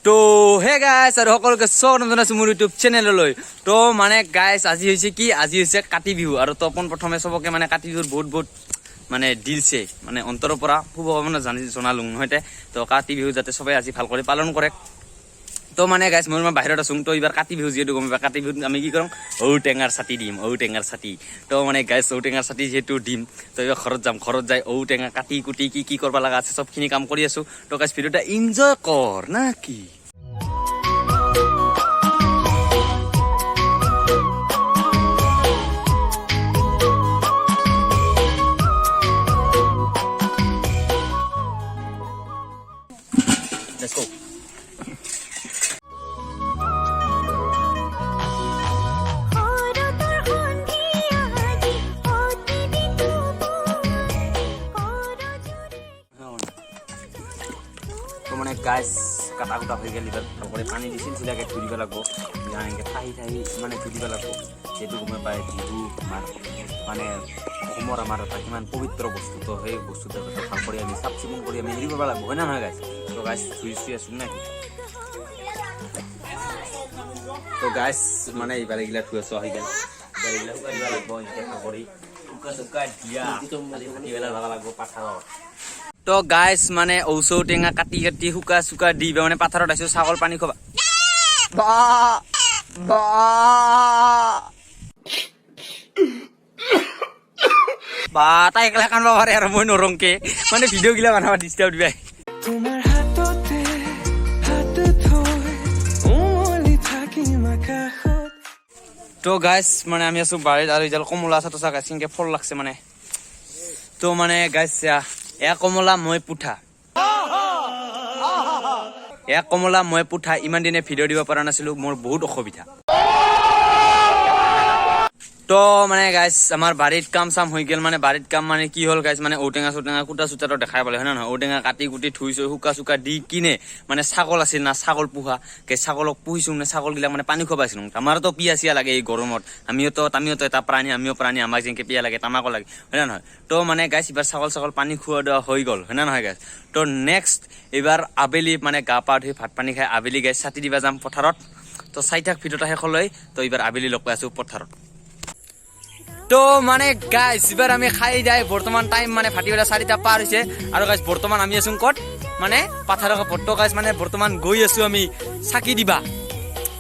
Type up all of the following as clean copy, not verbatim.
তো হে গাইছ আৰু সকলোকে স্বাগতম জনাইছো মোৰ ইউটিউব চেনেললৈ। তো মানে গাইছ আজি হৈছে কাতি বিহু আৰু তো প্ৰথমে চবকে মানে কাতি বিহুৰ বহুত মানে দিলছে মানে অন্তৰৰ পৰা শুভকামনা জনালোঁ নহয়তে। তো কাতি বিহু যাতে সবাই আজি ভাল কৰি পালন কৰে। তো মানে গাইছ মই বাহিৰত আছো। তো এইবাৰ কাতি বিহু যিহেতু গম পাই কাতি বিহুত আমি কি কৰিম ঔটেঙাৰ চাটি দিম ঔটেঙাৰ চাটি। তো মানে গাইছ ঔটেঙাৰ চাটি যিহেতু দিম তো এইবাৰ ঘৰত যাম, ঘৰত যাই ঔটেঙা কাটি কুটি কি কৰিব লগা আছে চবখিনি কাম কৰি আছো। তো গাইছ ভিডিঅ'টা এনজয় কৰ না কি। Let's go. তো মানে গাছ কাটা কুটা হৈ গেল এবার তারপরে পানি দিছিল সেটাকে ধুই দিব লাগবো এনেকে ঠাহি মানে ধুই দিব লাগবো। যেহেতু গমে পায় বিহু আমার মানে অসমৰ আমাৰ এটা কিমান পবিত্ৰ বস্তু। তো সেই বস্তুটো ভাল কৰি আমি চাফ চিকুণ কৰি আমি হেৰি কৰিব লাগবো হয় না নহয় গাছ। তো গাছ ধুই আছো নাকি। তো গাছ মানে এইবাৰ এইগিলা ধুই আছো হৈ গেল এইগিলা শুকাই দিব লাগবো এনেকে কৰি শুকাই দিয়া ভাটিবেলা যাব লাগবো পাথাৰত। তো গাইছ মানে ঔচৌ টেঙা কাটি কাটি শুকা দি মানে পাথাৰত আছো ছাগল পানী খোৱা বা তাই একলা কান্দব পাৰে আৰু মই নৰংকে মানে ভিডিঅ' গিলা বনাব ডিষ্টাৰ্ব দিবাই। তো গাইছ মানে আমি আছো বাৰীত আৰু এডাল কমলা আছে তো চা গাছ কেনেকে ফল লাগছে মানে। তো মানে গাইছ এয়া কমলা মই পুঠা ইমান দিনে ভিডিঅ' দিব পৰা নাছিলো, মোৰ বহুত অসুবিধা। তো মানে গাইছ আমাৰ বাৰীত কাম চাম হৈ গেল। মানে বাৰীত কাম মানে কি হ'ল গাইছ মানে ঔটেঙা চৌটেঙা কুটা চুটাটো দেখাই পালে হয় না নহয়। ঔটেঙা কাটি কুটি ধুইছো শুকা দি কিনে মানে ছাগল আছিল না ছাগল পোহা ছাগলক পুহিছো মানে ছাগলবিলাক মানে পানী খুৱাইছিলো। আমাৰতো পিয়াচিয়া লাগে এই গৰমত, আমিওতো এটা প্ৰাণী আমিও প্ৰাণী, আমাক যেনেকে পিয়া লাগে তামাকো লাগে হয় না নহয়। তো মানে গাইছ এইবাৰ ছাগল পানী খোৱা দিয়া হৈ গ'ল হয় না নহয় গাইছ। তো নেক্সট এইবাৰ আবেলি মানে গা পা ধুই ভাত পানী খাই আবেলি গাইছ ছাটি দিবা যাম পথাৰত। তো চাইথাক ভিডিঅ'টা শেষলৈ। তো এইবাৰ আবেলি লগ পাই আছো পথাৰত। তো মানে গাইছ এবাৰ আমি খাই যাই বৰ্তমান টাইম মানে ভাটিবেলা 4টা পাৰ হয়েছে আৰু গাইছ বৰ্তমান আমি আছো কত মানে পাথাৰৰ কাপত। তো গাইছ মানে বর্তমান গৈ আছো আমি চাকি দিবা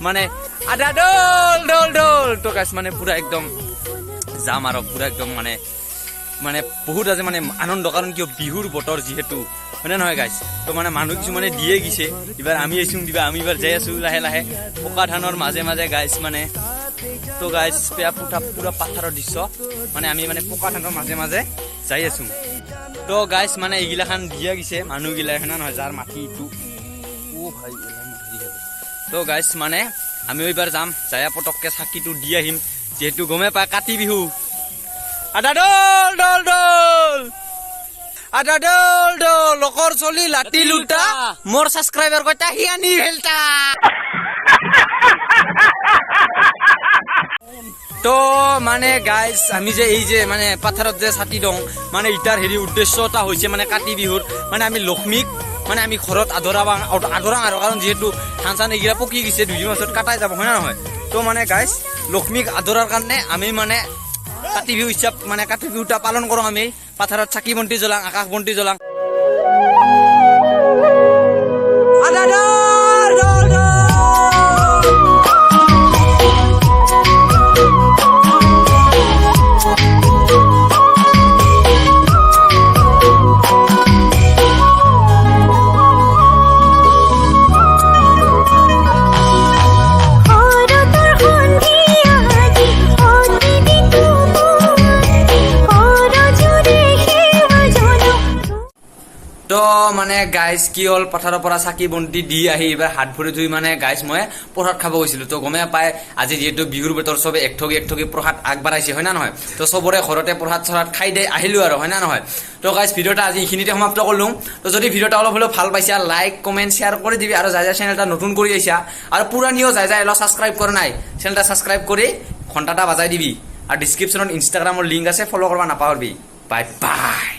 মানে আধা দল। তো গাইছ মানে পুরা একদম যাম আৰু পুৰা একদম মানে বহুত আছে মানে আনন্দ, কাৰণ কিয় বিহুৰ বতৰ যিহেতু হয় না নহয় গাইছ। তো মানে মানুহ কিছুমানে দিয়ে গিছে এবার আমি আইছো দিবা, আমি এবার যাই আছো লাহে লাহে পকা ধানৰ মাজে মাজে গাইছ মানে। তো গাইছ পুৰা পাথাৰৰ দৃশ্য মানে আমি মানে পকা ধানৰ মাজে মাজে যাই আছো। তো গাইছ মানে এইগিলা খান দিয়া গিছে মানুহগিলা হয় না নহয় যাৰ মাটি ইটো ভাই। তো গাইছ মানে আমি এইবাৰ যাম যাই পটককে চাকিটো দি আহিম, যিহেতু গমে পায় কাতি বিহু। আদা দল লোকৰ চলি লাটি লুটা মোৰ ছাবস্ক্ৰাইবাৰ কইতা হিয়ানি ভেলতা। তো মানে গাইছ আমি যে এই যে মানে পাথাৰত যে ছাতি দওঁ মানে ইটাৰ হেৰি উদ্দেশ্য এটা হৈছে মানে কাতি বিহুৰ মানে আমি লক্ষ্মীক মানে আমি ঘৰত আদৰাং আৰু কাৰণ যিহেতু ধান চান এইগিলা পকি গৈছে 2 দিন পাছত কাটাই যাব হয় না নহয়। তো মানে গাইছ লক্ষ্মীক আদৰাৰ কাৰণে আমি মানে কাতি বিহু হিচাপ মানে কাতি বিহুটা পালন কৰোঁ। আমি পাথাৰত চাকি বন্তি জ্বলাং, আকাশ বন্তি জ্বলাং। তো মানে গাইছ কি হ'ল পথাৰৰ পৰা চাকি বন্তি দি আহি এবাৰ হাত ভৰি ধুই মানে গাইছ মই প্ৰসাদ খাব গৈছিলো। তো গমে পাই আজি যিহেতু বিহুৰ বতৰ চবে এক ঠগি প্ৰসাদ আগবাঢ়াইছে হয় না নহয়। তো চবৰে ঘৰতে প্ৰসাদ চৰাত খাই দে আহিলো আৰু হয় না নহয়। তো গাইছ ভিডিঅ'টা আজি এইখিনিতে সমাপ্ত কৰিলোঁ। তো যদি ভিডিঅ'টা অলপ হ'লেও ভাল পাইছা লাইক কমেণ্ট শ্বেয়াৰ কৰি দিবি আৰু যাই চেনেলটা নতুন কৰি আহিছা আৰু পুৰানিও যাই অলপ ছাবস্ক্ৰাইব কৰা নাই চেনেলটা ছাবস্ক্ৰাইব কৰি ঘণ্টাটা বাজাই দিবি আৰু ডিছক্ৰিপশ্যনত ইনষ্টাগ্ৰামৰ লিংক আছে ফ'ল' কৰিব নাপাহৰিবি বাই বাই